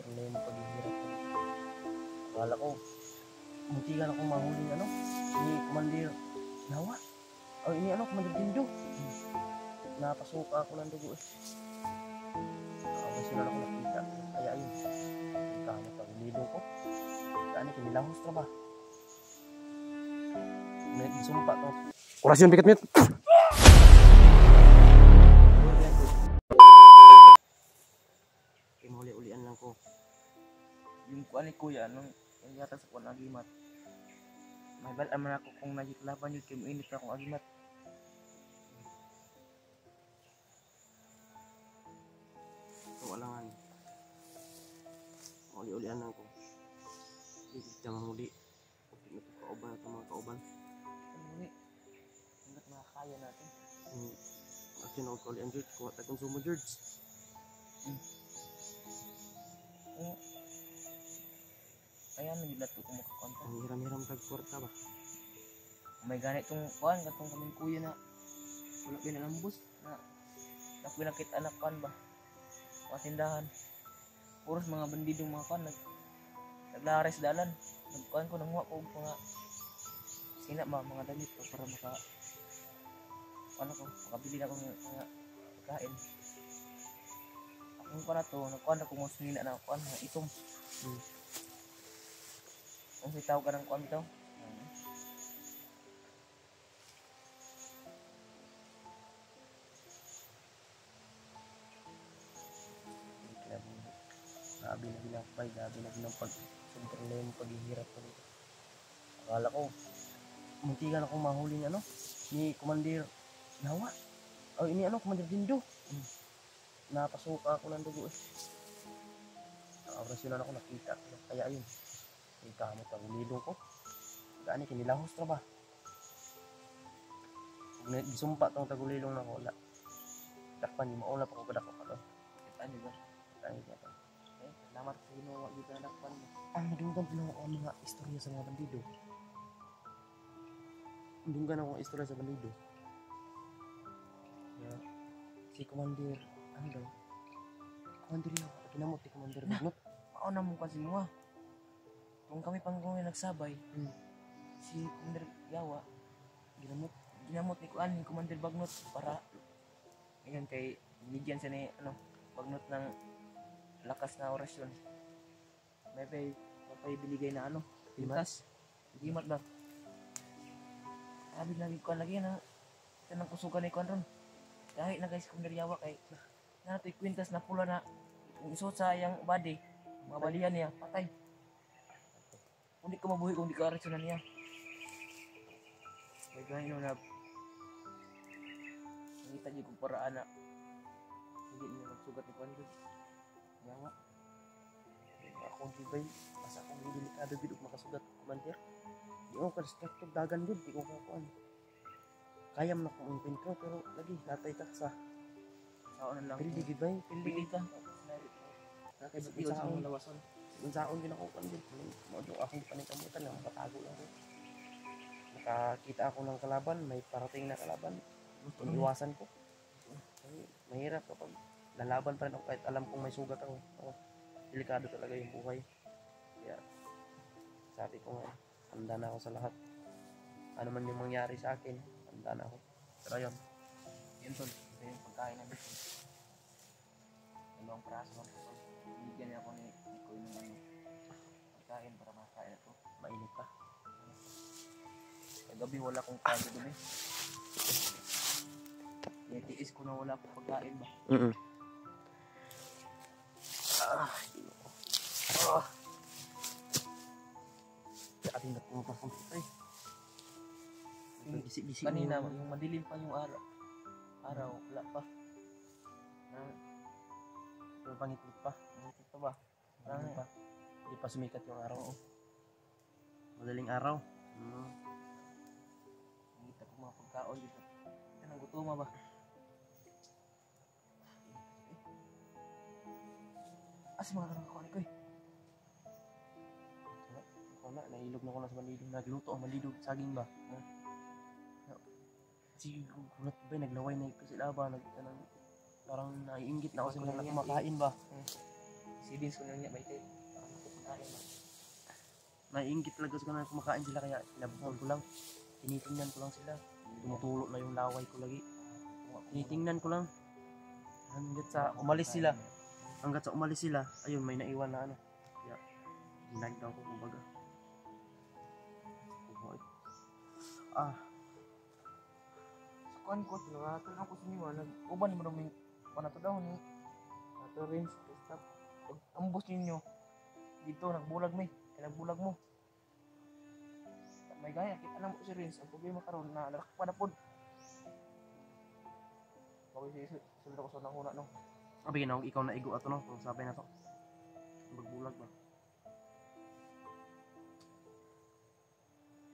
problema paghihirap. Akala ko, muntikan akong mahuling ni Commander Nawa. O ini Commander Dindo. Napasuka ako ng dugo eh. Nakabasyon na ako nakita. Kaya yun, ikamot ang lido ko. Saan kinilahos na ba? May isumpa to. Orasyon pikat mit. Kimuli-ulian lang ko. Yung kuan ni kuya nung yata sa kuan agimat. May balaan man ako kung nagiklaban yun kay muinit akong agimat. So alangan. Uli-ulian lang ko. Hindi kita mahuli. Hindi na kauban at mga kauban. Hindi. Hanggat makakaya natin. Kasi nakaulian George. Kuha tayo konsumo George. Kaya nagilato ko makakonta. Ang hiram-hiram tagkwarta ba? May ganit tong kuan katong kaming kuya na wala pinalambos na napinakit anak kan ba? Mga tindahan. Puros mga bandidong mga kuan naglares dalan. Nagkuan ko nanguha ko mga sina mga damit ko para makabili na ko mga kain. Ang para to nagkuan ako mo sinina na kuan na itom. Ang bitaw ka ng kuan bitaw. Grabe na ginapay, grabe na ginapag problema paghihirap ko dito. Akala ko, muntikan akong mahuling ni Commander Nawa. O ini Commander Dindo. Napasuka ako ng dugo eh. Nakabrasyon na ako nakita. Kaya yun, ikamot ang lido ko. Gani kinilahos na ba? Gisumpa tong tagulilong na wala. Dakpan yung maulap ako kadako ka doon. Kitaan nyo ba? Kitaan nyo ba? Salamat sa ginawa dito na dakpan mo. Ang madunggan po ang mga istorya sa mga bandido. Madunggan ako ang istorya sa bandido. Kaya, si Commander, Commander Yawa, ginamot ni Commander Bagnot. Mauna mo kasi mo kung kami pang nagsabay, si Commander Yawa, ginamot ni Commander Bagnot para ngayon kay binigyan siya ni Bagnot ng lakas na orasyon. May biligay na pintas. Gimat ba? Sabi lagi ko lagi na tanang kusugan ni kon ron. Kahit na guys Commander Yawa kay natoy kwintas na pula na isot sa yang body, mga balihan niya patay. Hindi ka mabuhi kung di ka orasyonan niya. May ganyan na nakita niyo kung paraan na hindi niya magsugat ni Commander Yawa. Akong gibay, basta akong delikado gid og makasugat Commander. Di ko ka-destructive dagan gud, di ko kakuan. Kaya man akong impintro pero lagi natay ta sa saon lang. Pildi gibay, pildi ka. Nakay sa saon lawason. Saon gid ako kan gid. Mo akong panikamutan lang patago lang. Nakakita ako ng kalaban, may parating na kalaban. Iniwasan ko. Mahirap kapag lalaban pa rin ako kahit alam kong may sugat ako. Delikado talaga yung buhay. Kaya sabi ko nga, handa na ako sa lahat. Ano man yung mangyari sa akin, handa na ako. Pero yun tol, ito yung pagkain namin. Dalawang praso lang tol. Bigyan niya ako ni Koy ng pagkain para makain ako. Mainit pa. Kagabi wala akong kain gabi. Tiis ko na wala akong pagkain ba? Ating napunta sa putay. Bisik-bisik kanina, yung madilim pa yung araw, wala pa. Pangit-ngit pa. Pangit pa ba? Hindi pa sumikat yung araw. Madaling araw. Nakita ko mga pagkaon dito. Yan ang gutuma ba? As mga nakakakuha ko eh. Nailog na ko na sa malidog. Nagluto ang malidog. Saging ba? Sige, kulat ba? Naglaway na ito sila ba? Parang naiinggit na ako sa mga kumakain ba? Si Vince ko na niya, baite. Parang makipagkain ba. Naiingit talaga sa kanila kumakain sila kaya pinabuhan ko lang. Tinitingnan ko lang sila. Tumutulo na yung laway ko lagi. Tinitingnan ko lang. Hanggat sa umalis sila. Hanggat sa umalis sila, ayun may naiwan na ano. Kaya ginagdaw ko kumbaga. Ah. Sa kuhan ko, tinangatol ako sa inyo. Nag-uban mo naman panato daw ni. Nato rin. Stop. Pag ambos ninyo, dito nagbulag may. Nagbulag mo. May gaya, kita lang mo si Rins. Ang problema karon na nakakpa na po. Bakit sulit ako sa nakuna no? Sabi na, ikaw na igo ato no? Kung sabi na to. Magbulag ba?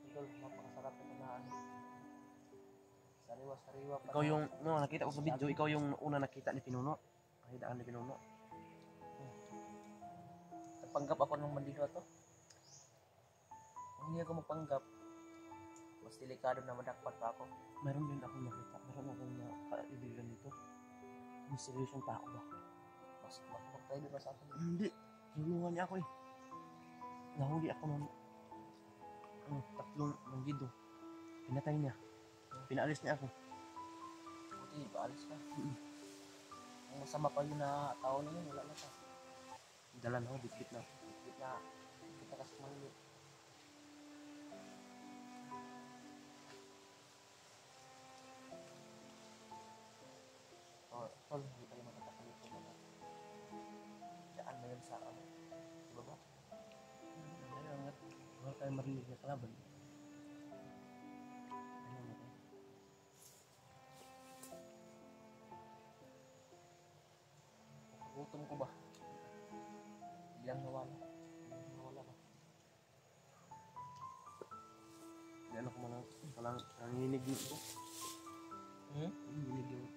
Idol, napakasarap ito na ano. Sariwa-sariwa pa. Ikaw yung, no, nakita ko sa video, ikaw yung una nakita ni Pinuno. Nakita ka ni Pinuno. Napanggap ako ng bandido to. Kung hindi ako mapanggap, mas delikado na madakpat pa ako. Meron din ako nakita. Meron akong nakaibigan dito. Misteryosong tao ba? Mas magpapay doon sa akin. Hindi. Nulungan niya ako eh. Nahuli ako ng tatlong bandido. Pinatay niya. Pinaalis niya ako. Buti, paalis ka. Ang masama pa yun na tao na yun, wala na ka. Dala na ako, dikit na. Dikit na. Dikit na kasi mahuli. Tol, hindi tayo matatakal ito ba? Daan na yun sa ano? Diba ba? Ayun nga. Wala tayo marinig na kalaban. Ayun nga tayo. Gutom ko ba? Biglang nawala. Nawala ba? Hindi ano ko malang. Palang nanginig dito. Nanginig yung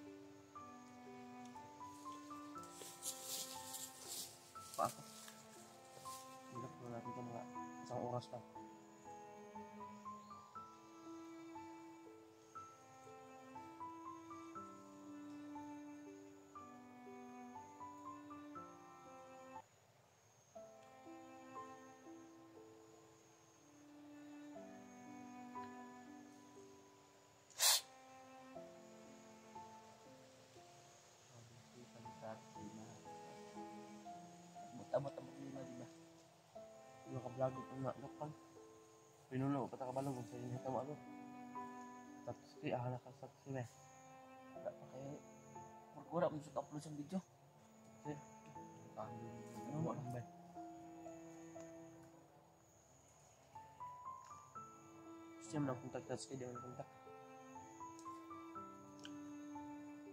pa ako. Hilap na natin ito mga isang oras pa. Tama-tama nila, diba? Naka-vlog ang nakapal. Pinuno ko patakabalong kung sa'yo nito mo ako. Tapos kaya nakasaksi na eh. Wala pa kayo. Kurkura kung sa upload sa video. Kasi, ano mo lang ba? Gusto mo lang kontak touch kayo, di mo kontak.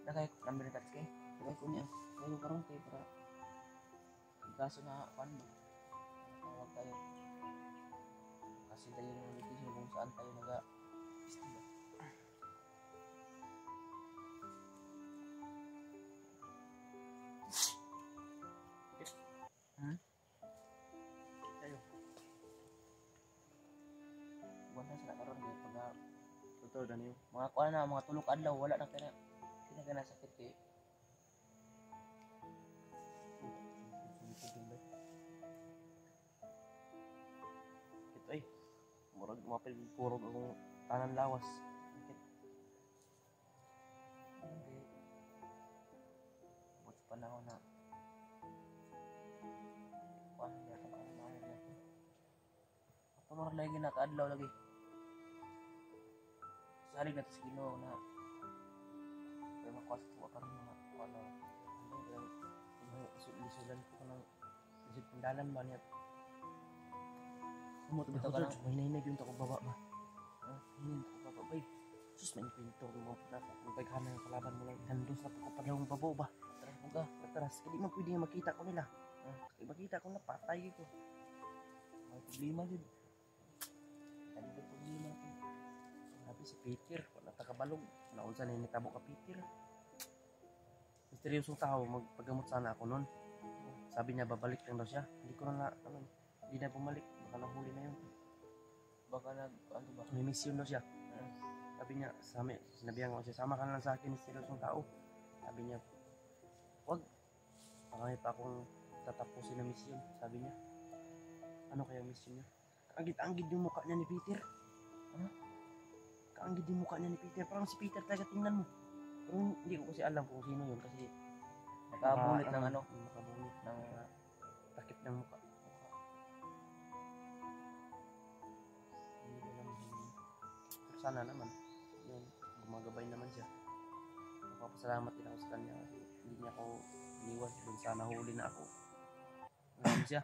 Nakay, number touch kayo. Nakay ko niya. Kayo karong kayo para kaso na paano ba? Tawag tayo. Kasi tayo ng location kung saan tayo nag-istiba. Tayo. Buwan na sila karoon kayo pag totoo na niyo. Mga kuha na, mga tulog adlaw, wala na kaya sakit kayo. Ito ay murag mapil puro akong tanan lawas. Hindi buat panahon na paano na ito kaanayan natin ito marag lagi nakaadlaw lagi salig natin sa Ginoo na kaya makuha sa ka rin mga ano isulan ko ng isip pindalan ba niya bumutubito ka lang may nainag yung takong baba ba hindi takong baba ba sus may pinto yung mga pinako kung pagkana yung kalaban mo lang handos na pagkapadawang babo ba taras mo ka taras hindi mo pwede makita ko nila makita ko na patay ko may problema yun ano ba problema ko sabi si Peter wala takabalog naunsa na yung nitabo ka Peter misteryosong tao magpagamot sana ako nun sabi niya babalik lang daw siya hindi ko na hindi na bumalik baka nahuli na yun baka ano ba may mission daw siya sabi niya sinabihan ko siya sama ka na lang sa akin misteryosong tao sabi niya wag marami pa akong tatapusin na mission, sabi niya. Ano kaya mission niya? Kaanggid-anggid yung mukha niya ni Peter. Ano? Kaanggid yung mukha niya ni Peter. Parang si Peter talaga, tingnan mo. Pero hindi ko kasi alam kung sino yun kasi nakabulit ng ano, nakabulit ng takip ng mukha. Hindi ko alam. Pero sana naman, yun, gumagabay naman siya. Magpapasalamat din ako sa kanya kasi hindi niya ako iniwan dun sa nahuli na ako. Ngayon siya.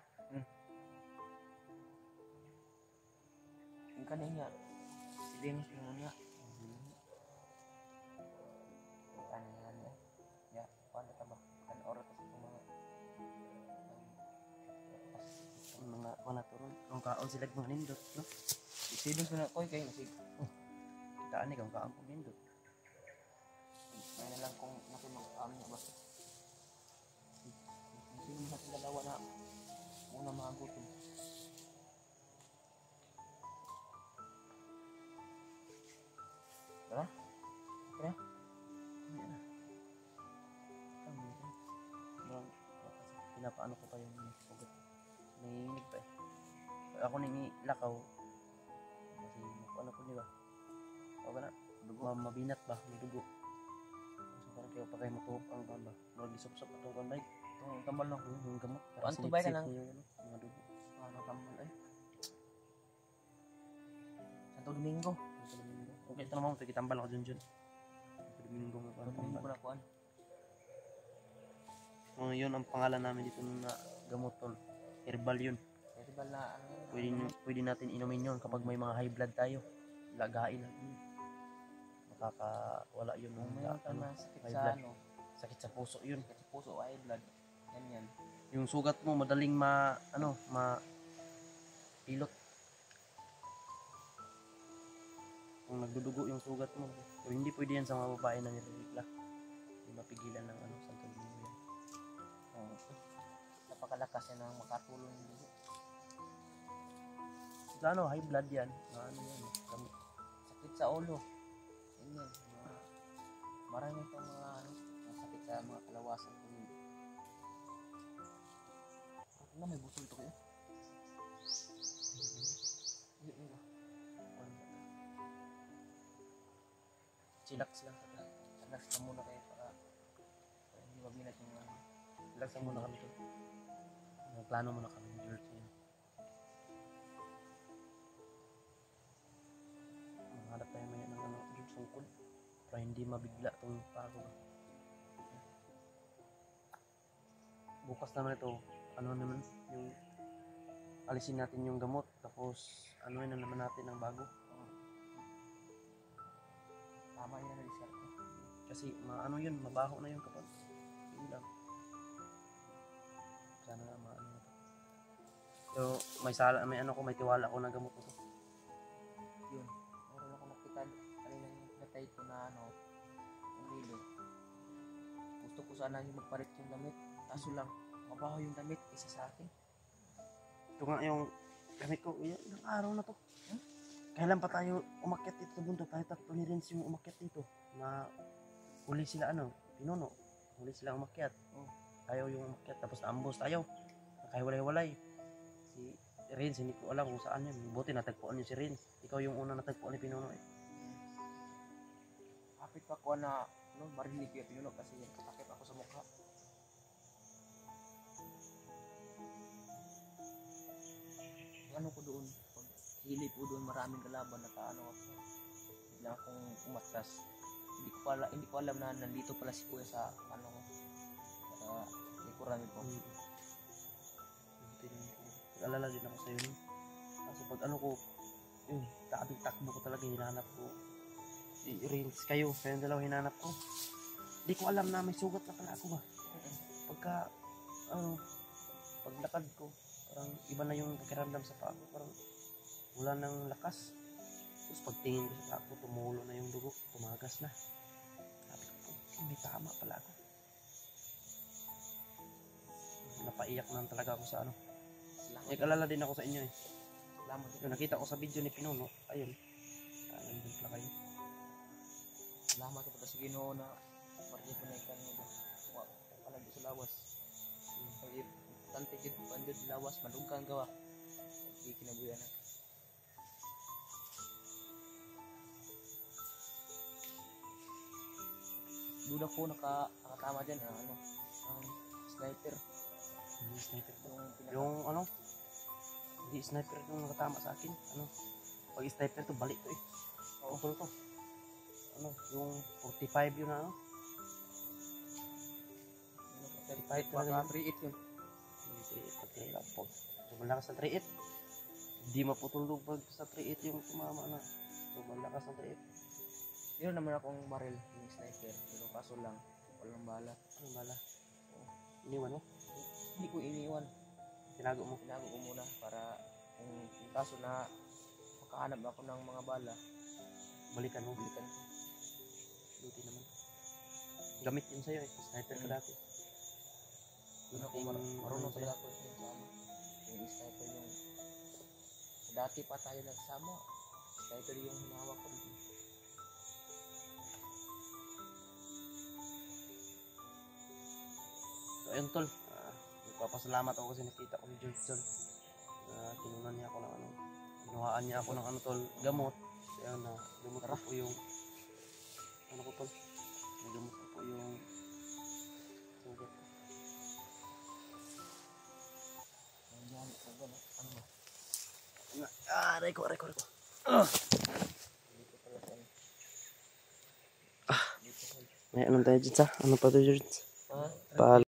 Yung kanina, si Dennis mo nga. Ano yan eh? Ya, paano ka ba? Ano oras kasi itong mga panaturon. Kung kaon sila mga nindot, no? Isilong ko na ko kayo kasi taan kung kaon ko nindot. Kaya na lang kung natin mag-aam niya ba? Sino mo natin dalawa na muna mga gutom. Tara? Tara? Ayan na. Pinapaano ko pa yung sugat. Nanginginig pa eh. Pag ako nangilakaw, kasi ano ko diba? O ba na? Dugo. Mabinat ba? Madugo. So parang kayo pa kayo matuhop ang kan ba? Mag-isop-sop itong kan ba? Itong tambal lang. Yung gamot. Parang sinip-sip niyo yung mga dugo. Ano tambal ay? Santo Domingo. Santo Domingo. Okay, ito naman. Ito kitambal ako dyan. Santo Domingo mo pa. Santo Domingo na kuhan. So, yun ang pangalan namin dito na gamot tol. Herbal yun. Herbal na ano? Pwede natin inumin yun kapag may mga high blood tayo. Lagain natin. Makakawala yun ng sakit sa ano. Sakit sa puso yun. Sakit sa puso o high blood. Yan. Yung sugat mo madaling pilot. Kung nagdudugo yung sugat mo. Pero hindi pwede yan sa mga babae na nilirigla. Hindi mapigilan ng Santo Domingo yan. Napakalakas yan ang makatulong yung dugo. Sa high blood yan. Yan. Sakit sa ulo. Yan. Marami itong mga sakit sa mga kalawasan ko yun. Ano may buso ito kayo? Chillax lang ka. Chillax ka muna kayo para hindi mabinat yung chillax lang muna kami ito. Plano muna kami ng George ngayon. Hanap tayo maya ng George sungkod para hindi mabigla itong pago. Bukas naman ito, naman yung alisin natin yung gamot tapos na naman natin ang bago. Tama yun na result kasi yun, mabaho na yun kapag yun lang. Sana na na to. So may tiwala ko na gamot ko to. Yun, meron ako nakita kanina yung natay ko na umilo. Gusto ko sana yung magpalit yung damit kaso lang mabaho yung damit isa sa akin. Ito nga yung gamit ko, ilang araw na to. Kailan pa tayo umakyat dito sa bundok? Tayo tatlo ni Renz yung umakyat dito. Na huli sila pinuno. Huli sila umakyat. Tayo yung umakyat tapos naambos tayo. Nakahiwalay-walay. Si Renz, hindi ko alam kung saan yun. Buti natagpuan yun si Renz. Ikaw yung una natagpuan ni Pinuno eh. Kapit pa ko na marinig ko yung Pinuno kasi takip ako sa mukha. Ko doon. Hili po doon maraming kalaban na ako. Bigla akong umatras. Hindi ko alam na nandito pala si Kuya sa likuran ko. Nag-alala din ako sa yun. Kasi pag takbo ko talaga, hinahanap ko. Si Renz, kayong dalawa hinahanap ko. Hindi ko alam na may sugat na pala ako ba. Paglakad ko, parang iba na yung pakiramdam sa paa ko. Parang wala nang lakas. Tapos pagtingin ko sa paa ko, tumulo na yung dugo. Tumagas na. Sabi ko, may tama pala ako. Napaiyak na talaga ako sa nag-alala din ako sa inyo eh. Yung nakita ko sa video ni Pinuno, ayun. Nandun pala kayo. Salamat ko sa Ginoo na marinig ko na ikan nyo ba. Palagi sa lawas. importante jud pandud lawas madungkang gawa. Di kinabuyan na. Duda ko nakatama dyan ano, ang sniper. Hindi sniper to. Yung pinaka... Yung ano? Hindi sniper yung nakatama sa akin. Ano? Pag sniper to, balik to eh. Oo, ano to? Ano? Yung 45 yun na ano? 35 talaga. 38 yun. 38 pag kailan po. So, malakas sa 38. Hindi maputulog pag sa 38 yung tumama na. So, malakas sa 38. Yun naman akong barrel yung sniper. Pero kaso lang, walang bala. Ano bala? Iniwan mo? Hindi ko iniwan. Tinago mo? Tinago ko muna para kung kaso na makahanap ako ng mga bala, Balikan mo. balikan ko. Buti naman. Gamit yun sa'yo eh. Sniper ka dati. Yun ako marunong talaga ako yun sa ano. Yung sniper yung dati pa tayo nagsama. Sniper yung hinawak ko. So ayun tol. Nagpapasalamat ako kasi nakita ko si George tol. Kinunan niya ako ng ano. Kinuhaan niya ako ng ano tol. Gamot. Kaya na gamot ko po yung ano ko tol. Gamot ko po yung sugat. Ano ba? Aray ko. Dito pala sa ano. Dito sa May anong tayo dyan sa? Ano pa to George? ha? Pal.